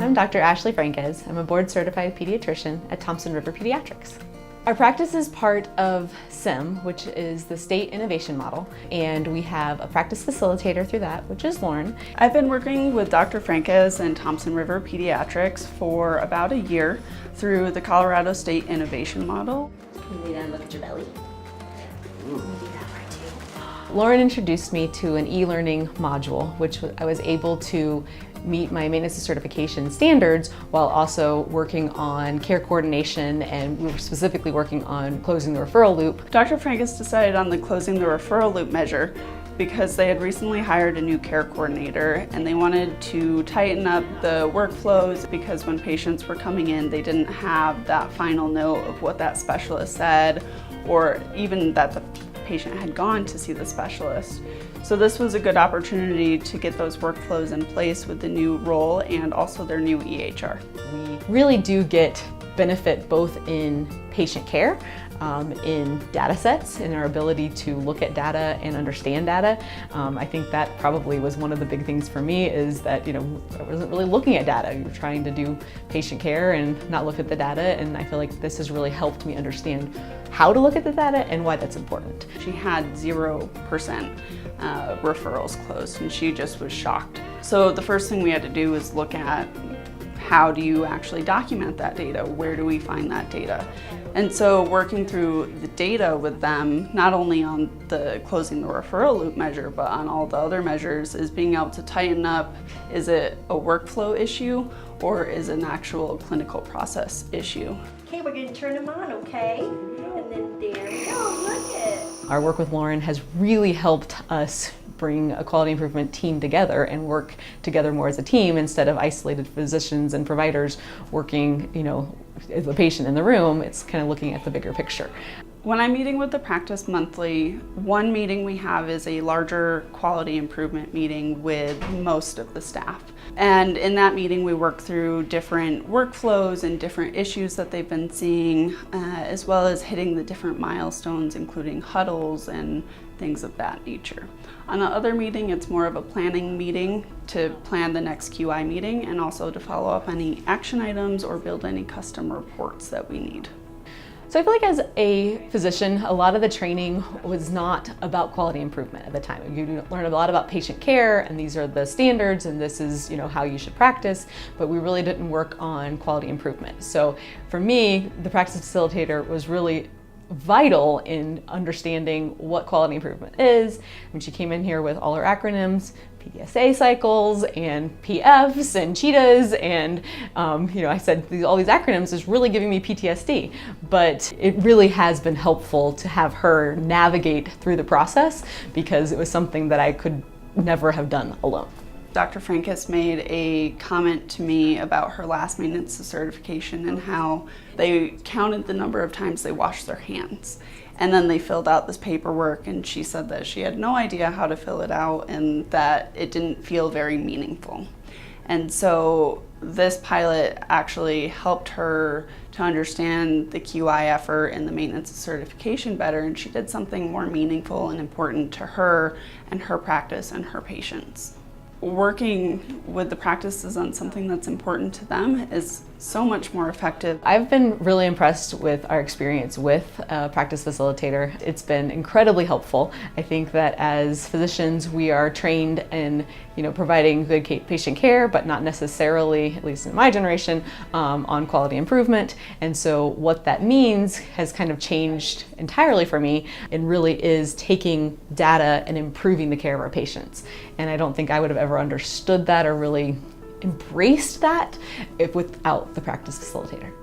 I'm Dr. Ashley Franquez. I'm a board-certified pediatrician at Thompson River Pediatrics. Our practice is part of SIM, which is the State Innovation Model, and we have a practice facilitator through that, which is Lauren. I've been working with Dr. Franquez and Thompson River Pediatrics for about a year through the Colorado State Innovation Model. Can you lay down and look at your belly? Ooh. Do that part too. Lauren introduced me to an e-learning module, which I was able to meet my maintenance and certification standards while also working on care coordination, and we were specifically working on closing the referral loop. Dr. Franquez decided on the closing the referral loop measure because they had recently hired a new care coordinator and they wanted to tighten up the workflows because when patients were coming in, they didn't have that final note of what that specialist said or even that the patient had gone to see the specialist. So this was a good opportunity to get those workflows in place with the new role and also their new EHR. We really do get benefit both in patient care, in data sets, in our ability to look at data and understand data. I think that probably was one of the big things for me is that, I wasn't really looking at data. You were trying to do patient care and not look at the data, and I feel like this has really helped me understand how to look at the data and why that's important. She had 0% referrals closed and she just was shocked. So the first thing we had to do was look at how do you actually document that data? Where do we find that data? And so working through the data with them, not only on the closing the referral loop measure, but on all the other measures, is being able to tighten up, is it a workflow issue or is it an actual clinical process issue? Okay, we're gonna turn them on, okay? And then there we go, look it. Our work with Lauren has really helped us bring a quality improvement team together and work together more as a team instead of isolated physicians and providers working, as a patient in the room. It's kind of looking at the bigger picture. When I'm meeting with the practice monthly, one meeting we have is a larger quality improvement meeting with most of the staff. And in that meeting we work through different workflows and different issues that they've been seeing, as well as hitting the different milestones, including huddles and things of that nature. On the other meeting, it's more of a planning meeting to plan the next QI meeting and also to follow up any action items or build any custom reports that we need. So I feel like as a physician, a lot of the training was not about quality improvement at the time. You learn a lot about patient care and these are the standards and this is how you should practice, but we really didn't work on quality improvement. So for me, the practice facilitator was really vital in understanding what quality improvement is. When she came in here with all her acronyms, PDSA cycles and PFs and cheetahs and I said all these acronyms is really giving me PTSD, but it really has been helpful to have her navigate through the process because it was something that I could never have done alone. Dr. Franquez made a comment to me about her last maintenance certification and how they counted the number of times they washed their hands. And then they filled out this paperwork and she said that she had no idea how to fill it out and that it didn't feel very meaningful. And so this pilot actually helped her to understand the QI effort and the maintenance certification better, and she did something more meaningful and important to her and her practice and her patients. Working with the practices on something that's important to them is so much more effective. I've been really impressed with our experience with a practice facilitator. It's been incredibly helpful. I think that as physicians we are trained in providing good patient care, but not necessarily, at least in my generation, on quality improvement. And so what that means has kind of changed entirely for me and really is taking data and improving the care of our patients. And I don't think I would have ever understood that or really embraced that without the practice facilitator.